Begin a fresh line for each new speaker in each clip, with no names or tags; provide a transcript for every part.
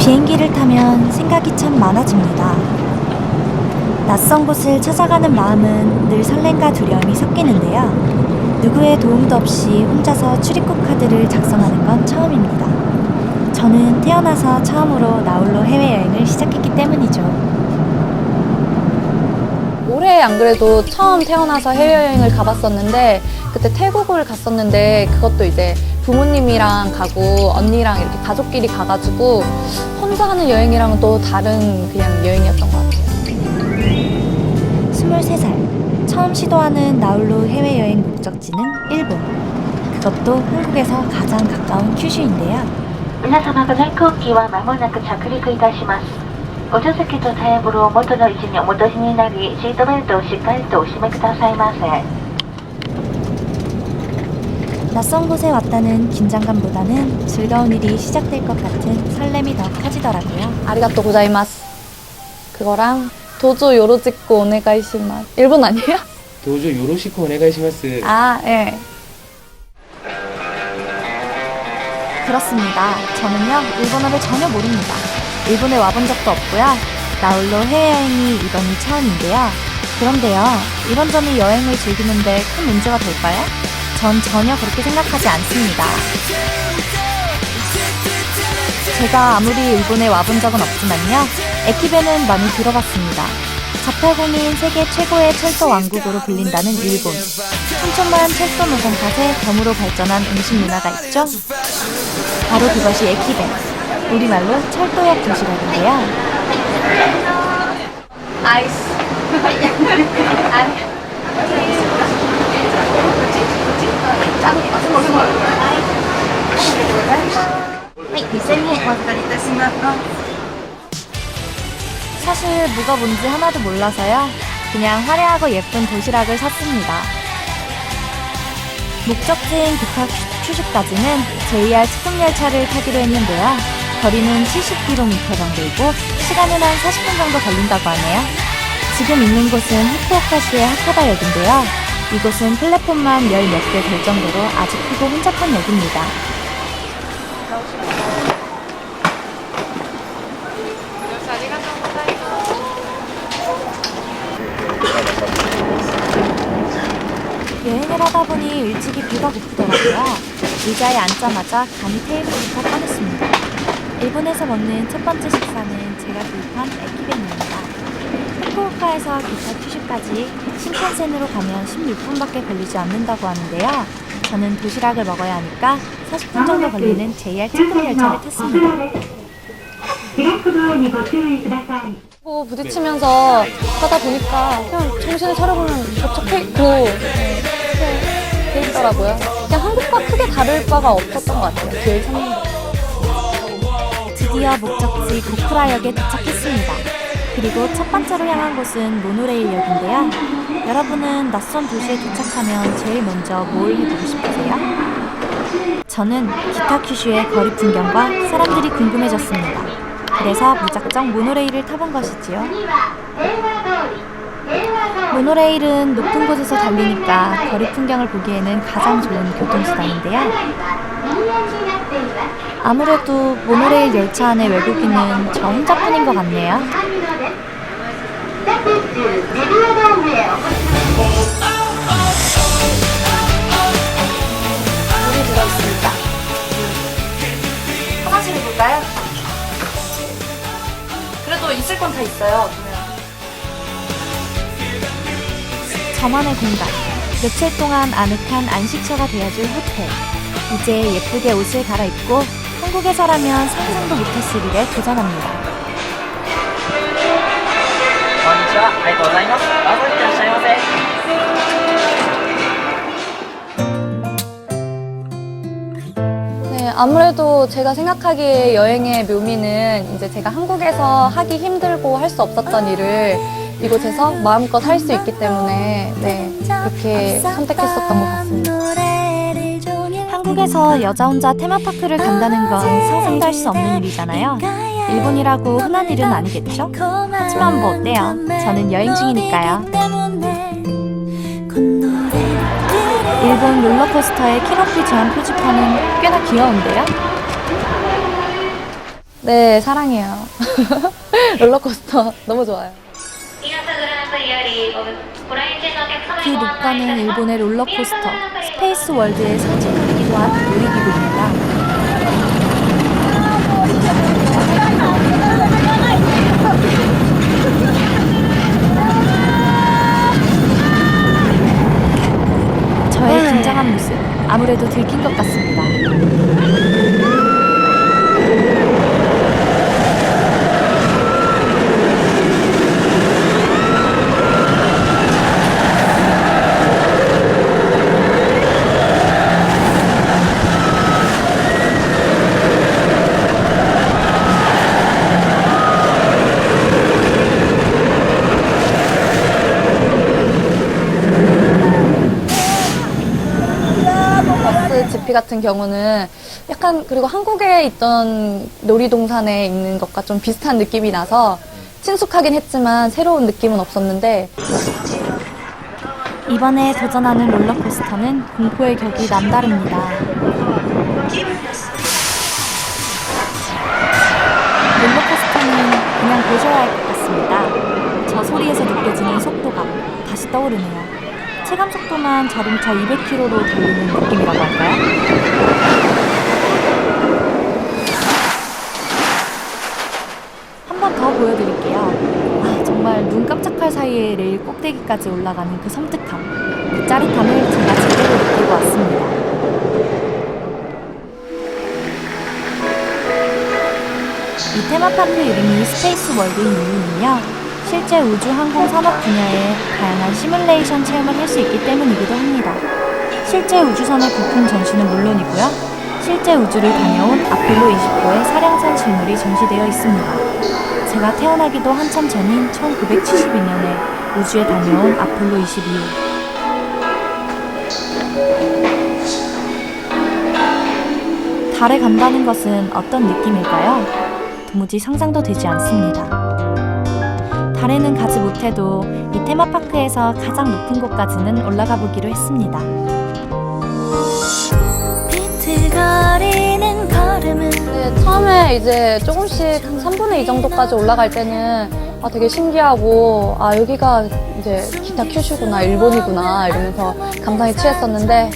비행기를 타면 생각이 참 많아집니다. 낯선 곳을 찾아가는 마음은 늘 설렘과 두려움이 섞이는데요. 누구의 도움도 없이 혼자서 출입국 카드를 작성하는 건 처음입니다. 저는 태어나서 처음으로 나홀로 해외여행을 시작했기 때문이죠.
올해 안 그래도 처음 태어나서 해외여행을 가봤었는데 그때 태국을 갔었는데 그것도 이제 부모님이랑 가고 언니랑 이렇게 가족끼리 가가지고 혼자 하는 여행이랑은 또 다른 그냥 여행이었던 것 같아요.
23살, 처음 시도하는 나홀로 해외여행 목적지는 일본. 그것도 한국에서 가장 가까운 큐슈인데요.
皆様の飛行機は間もなく着陸いたします。ご座席とテーブルを元の位置にお戻しになり、シートベルトをしっかりとお締めくださいませ。
낯선 곳에 왔다는 긴장감보다는 즐거운 일이 시작될 것 같은 설렘이 더 커지더라고요.
아리가또 고자이마스. 그거랑 도조 요로지코 오네가이시마스. 일본 아니에요?
도저 요로시코 오네가이시마스.
아, 예.
그렇습니다. 저는요, 일본어를 전혀 모릅니다. 일본에 와본 적도 없고요. 나홀로 해외여행이 이번이 처음인데요. 그런데요, 이런 점이 여행을 즐기는데 큰 문제가 될까요? 전 전혀 그렇게 생각하지 않습니다. 제가 아무리 일본에 와본 적은 없지만요, 에키베는 많이 들어봤습니다. 자타공인 세계 최고의 철도 왕국으로 불린다는 일본. 촘촘한 철도 노선 탓에 덤으로 발전한 음식 문화가 있죠? 바로 그것이 에키베. 우리말로 철도역 도시락인데요.
아이스.
사실 뭐가 뭔지 하나도 몰라서요. 그냥 화려하고 예쁜 도시락을 샀습니다. 목적지인 기타 큐슈까지는 JR 특급열차를 타기로 했는데요. 거리는 70km 정도이고 시간은 한 40분 정도 걸린다고 하네요. 지금 있는 곳은 후쿠오카시의 하카다역인데요. 이곳은 플랫폼만 열 몇 개 될 정도로 아주 크고 혼잡한 역입니다. 여행을 하다 보니 일찍이 배가 고프더라고요. 의자에 앉자마자 감히 테이블부터 꺼냈습니다. 일본에서 먹는 첫 번째 식사는 제가 구입한 에키벤입니다. 후쿠오카에서 기타 큐슈까지 신칸센으로 가면 16분밖에 걸리지 않는다고 하는데요. 저는 도시락을 먹어야 하니까 40분 정도 걸리는 JR 특급 열차를 탔습니다.
부딪히면서 가다 보니까 그냥 정신을 차려보면 도착했고 돼 있더라고요. 그냥 한국과 크게 다를 바가 없었던 것 같아요. 길 찾는 거.
드디어 목적지 고쿠라역에 도착했습니다. 그리고 첫 번째로 향한 곳은 모노레일역인데요. 여러분은 낯선 도시에 도착하면 제일 먼저 뭘 해보고 싶으세요? 저는 기타 큐슈의 거리 풍경과 사람들이 궁금해졌습니다. 그래서 무작정 모노레일을 타본 것이지요. 모노레일은 높은 곳에서 달리니까 거리 풍경을 보기에는 가장 좋은 교통수단인데요. 아무래도 모노레일 열차 안의 외국인은 저 혼자뿐인 것 같네요. 물이 들어있습니다. 하나씩 해볼까요? 그래도 있을 건 다 있어요. 저만의 공간. 며칠 동안 아늑한 안식처가 되어줄 호텔. 이제 예쁘게 옷을 갈아입고 한국에서라면 상상도 못했을 일에 도전합니다.
こんにちは、ありがとうございます。どうぞいってらっしゃいませ。
네, 아무래도 제가 생각하기에 여행의 묘미는 이제 제가 한국에서 하기 힘들고 할 수 없었던 일을 이곳에서 마음껏 할 수 있기 때문에 네, 그렇게 선택했었던 것 같습니다.
한국에서 여자 혼자 테마파크를 간다는 건 상상도 할 수 없는 일이잖아요. 일본이라고 흔한 일은 아니겠죠? 하지만 뭐 어때요? 저는 여행 중이니까요. 일본 롤러코스터의 키높이 제한 표지판은 꽤나 귀여운데요?
네, 사랑해요. 롤러코스터 너무 좋아요.
그 녹가는 일본의 롤러코스터 스페이스 월드의 상징놀이기도 한 놀이기구입니다. 저의 긴장한 모습 아무래도 들킨 것 같습니다.
버스 GP 같은 경우는 약간 그리고 한국에 있던 놀이동산에 있는 것과 좀 비슷한 느낌이 나서 친숙하긴 했지만 새로운 느낌은 없었는데
이번에 도전하는 롤러코스터는 공포의 격이 남다릅니다. 롤러코스터는 그냥 보셔야 할 것 같습니다. 저 소리에서 느껴지는 속도감 다시 떠오르네요. 체감 속도만 자동차 200km로 달리는 느낌이라고 할까요? 한 번 더 보여드릴게요. 아, 정말 눈 깜짝할 사이에 레일 꼭대기까지 올라가는 그 섬뜩함, 그 짜릿함을 제가 제대로 느끼고 왔습니다. 이 테마파크 이름이 스페이스 월드인 이유는요, 실제 우주 항공 산업 분야에 다양한 시뮬레이션 체험을 할 수 있기 때문이기도 합니다. 실제 우주선의 부품 전시는 물론이고요, 실제 우주를 다녀온 아폴로 29의 사령선 실물이 전시되어 있습니다. 제가 태어나기도 한참 전인 1972년에 우주에 다녀온 아폴로 22. 달에 간다는 것은 어떤 느낌일까요? 도무지 상상도 되지 않습니다. 달에는 가지 못해도 이 테마파크에서 가장 높은 곳까지는 올라가 보기로 했습니다. 비틀거리는 걸음은
네, 처음에 이제 조금씩 한 3분의 2 정도까지 올라갈 때는 되게 신기하고 여기가 이제 기타 큐슈구나 일본이구나 이러면서 감상에 취했었는데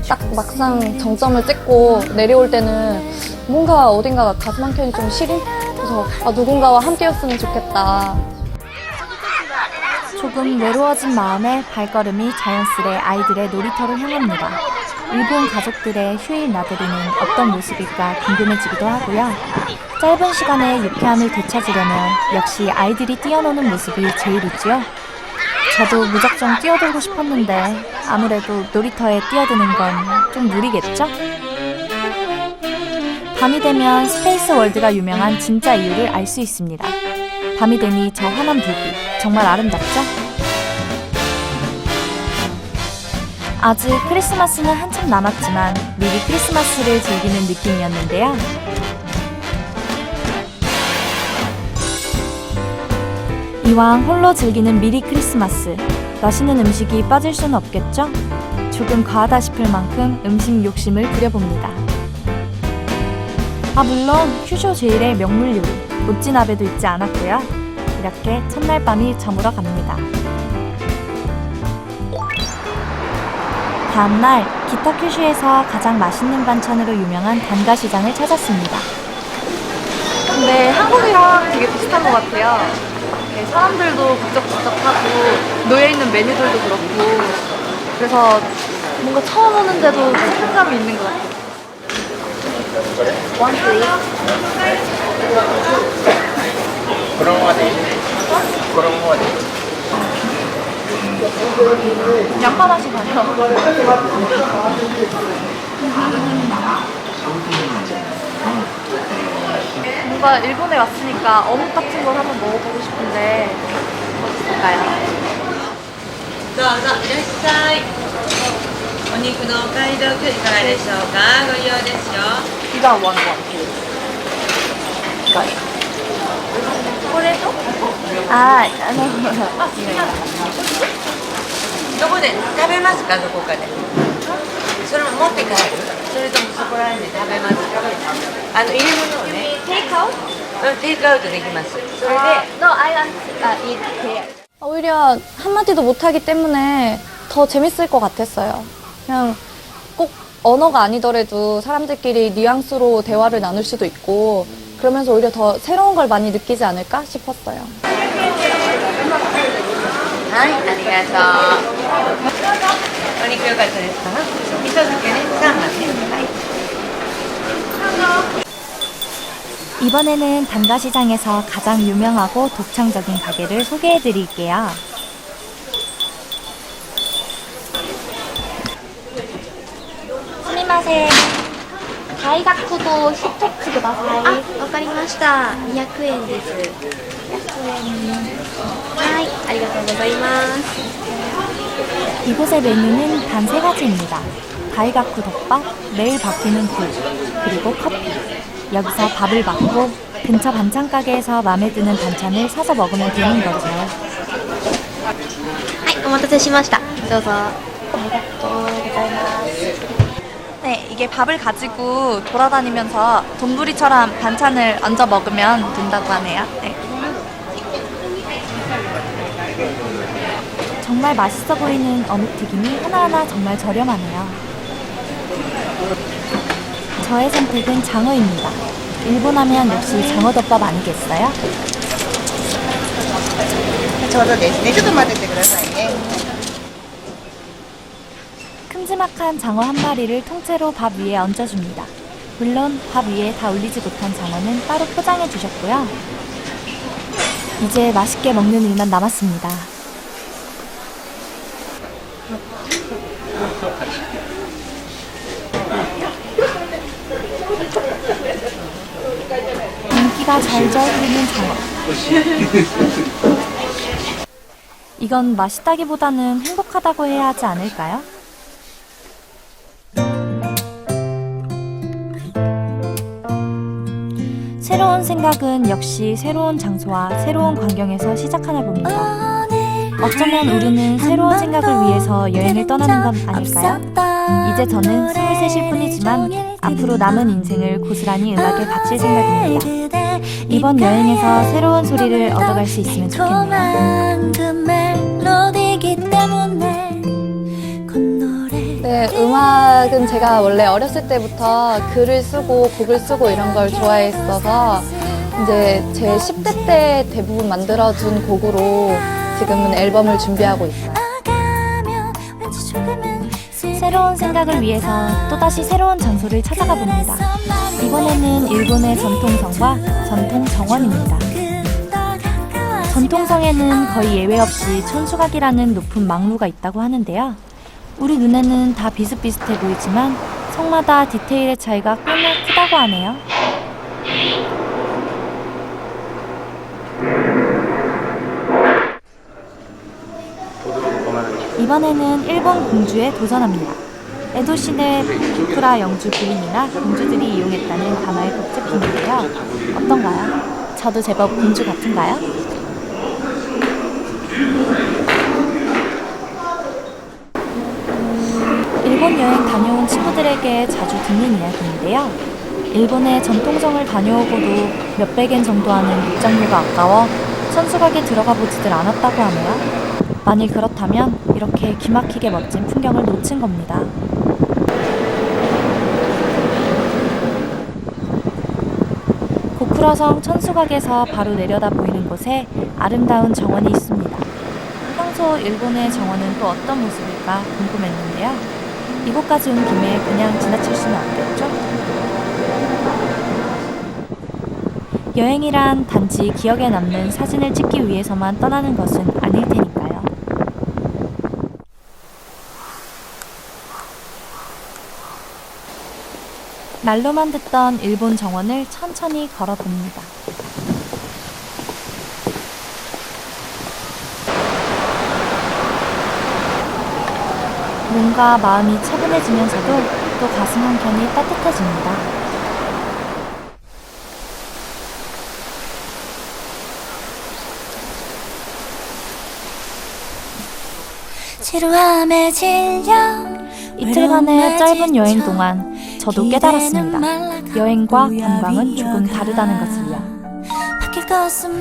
딱 막상 정점을 찍고 내려올 때는 뭔가 어딘가 가슴 한켠이 좀 시린? 그래서 누군가와 함께였으면 좋겠다.
조금 외로워진 마음에 발걸음이 자연스레 아이들의 놀이터로 향합니다. 일본 가족들의 휴일 나들이는 어떤 모습일까 궁금해지기도 하고요. 짧은 시간에 유쾌함을 되찾으려면 역시 아이들이 뛰어노는 모습이 제일이지요. 저도 무작정 뛰어들고 싶었는데 아무래도 놀이터에 뛰어드는 건 좀 무리겠죠? 밤이 되면 스페이스 월드가 유명한 진짜 이유를 알 수 있습니다. 밤이 되니 저 환한 불빛 정말 아름답죠? 아직 크리스마스는 한참 남았지만 미리 크리스마스를 즐기는 느낌이었는데요. 이왕 홀로 즐기는 미리 크리스마스, 맛있는 음식이 빠질 수는 없겠죠? 조금 과하다 싶을 만큼 음식 욕심을 부려봅니다. 물론 큐쇼 제일의 명물 요리, 모찌나베도 잊지 않았고요. 이렇게 첫날 밤이 저물어 갑니다. 다음날 기타 큐슈에서 가장 맛있는 반찬으로 유명한 단가시장을 찾았습니다.
근데 한국이랑 되게 비슷한 것 같아요. 이렇게 사람들도 북적북적하고 놓여있는 메뉴들도 그렇고 그래서 뭔가 처음 오는데도 생각감이 있는 것 같아요. One please.
このままでいいこのままでいい
양파 맛이 나요. 뭔가 일본에 왔으니까 어묵 같은 걸 한번 먹어보고 싶은데 어떨까요?
どうぞいらっしゃい。お肉のお買い得いかがでしょうか。ご利用ですよ。
비가 원원これと
どこで食べますか、どこかで。それも持って帰る。それともそこら辺で食べますか。入れ物をね。
テイクアウト
テイクアウトできます。それで
No, I want eat here. 오히려 한마디도 못하기 때문에 더 재밌을 것 같았어요. 그냥 꼭 언어가 아니더라도 사람들끼리 뉘앙스로 대화를 나눌 수도 있고 그러면서 오히려 더 새로운 걸 많이 느끼지 않을까 싶었어요.
はい、ありがとう。お肉良かったですか？味噌漬けね、3番ね。はい。
이번에는 단가시장에서 가장 유명하고 독창적인 가게를 소개해 드릴게요. 스미마셍. 가이가쿠도 10팩ください.
わかりました200円ですはいありがとうございます
이곳의 메뉴는 단 3가지입니다. 가이가쿠 덮밥, 매일 바뀌는 굴, 그리고 커피. 여기서 밥을 받고 근처 반찬 가게에서 마음에 드는 반찬을 사서 먹으면 되는 거죠.
はいお待たせしましたどうぞ
네, 이게 밥을 가지고 돌아다니면서 돈부리처럼 반찬을 얹어 먹으면 된다고 하네요. 네.
정말 맛있어 보이는 어묵튀김이 하나하나 정말 저렴하네요. 저의 선택은 장어입니다. 일본 하면 역시 장어덮밥 아니겠어요?
ちょうどですね。ちょっと待っててくださいね。
큼지막한 장어 한 마리를 통째로 밥 위에 얹어줍니다. 물론 밥 위에 다 올리지 못한 장어는 따로 포장해 주셨고요. 이제 맛있게 먹는 일만 남았습니다. 윤기가 잘잘 흐르는 장어. 이건 맛있다기보다는 행복하다고 해야 하지 않을까요? 새로운 생각은 역시 새로운 장소와 새로운 광경에서 시작하나 봅니다. 어쩌면 우리는 새로운 생각을 위해서 여행을 떠나는 건 아닐까요? 이제 저는 23일 뿐이지만 앞으로 남은 인생을 고스란히 음악에 바칠 생각입니다. 이번 여행에서 새로운 소리를 얻어갈 수 있으면 좋겠네요.
네, 음악은 제가 원래 어렸을 때부터 글을 쓰고 곡을 쓰고 이런 걸 좋아했어서 이제 제 10대 때 대부분 만들어준 곡으로 지금은 앨범을 준비하고 있어요.
새로운 생각을 위해서 또다시 새로운 장소를 찾아가 봅니다. 이번에는 일본의 전통성과 전통 정원입니다. 전통성에는 거의 예외 없이 천수각이라는 높은 망루가 있다고 하는데요. 우리 눈에는 다 비슷비슷해 보이지만 성마다 디테일의 차이가 꽤나 크다고 하네요. 이번에는 일본 공주에 도전합니다. 에도 시내 부쿠라 영주 부인이나 공주들이 이용했다는 가마의 복제품인데요. 어떤가요? 저도 제법 공주 같은가요? 일본 여행 다녀온 친구들에게 자주 듣는 이야기인데요. 일본의 전통성을 다녀오고도 몇백 엔 정도 하는 입장료가 아까워 천수각에 들어가 보지들 않았다고 하네요. 만일 그렇다면 이렇게 기막히게 멋진 풍경을 놓친 겁니다. 고쿠라성 천수각에서 바로 내려다 보이는 곳에 아름다운 정원이 있습니다. 평소 일본의 정원은 또 어떤 모습일까 궁금했는데요. 이곳까지 온 김에 그냥 지나칠 수는 없겠죠? 여행이란 단지 기억에 남는 사진을 찍기 위해서만 떠나는 것은 아닐 테니까요. 말로만 듣던 일본 정원을 천천히 걸어봅니다. 뭔가 마음이 차분해지면서도 또 가슴 한켠이 따뜻해집니다. 이틀간의 짧은 여행 동안 저도 깨달았습니다. 여행과 관광은 조금 다르다는 것을요.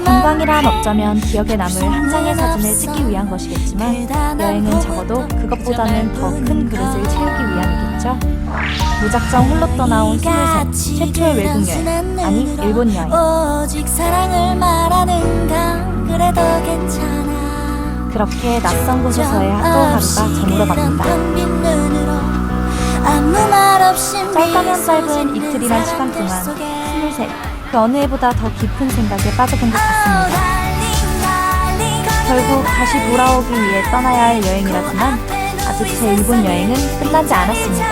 관광이란 어쩌면 기억에 남을 한 장의 사진을 찍기 위한 것이겠지만 여행은 적어도 그것보다는 더 큰 그릇을 채우기 위함이겠죠. 무작정 홀로 떠나온 23 최초의 외국 여행, 아니 일본 여행. 그렇게 낯선 곳에서의 또 하루가 저물어갑니다. 짧다면 짧은 이틀이란 시간 동안 23, 그 어느 해보다 더 깊은 생각에 빠져든 것 같습니다. 결국 다시 돌아오기 위해 떠나야 할 여행이라지만 아직 제 일본 여행은 끝나지 않았습니다.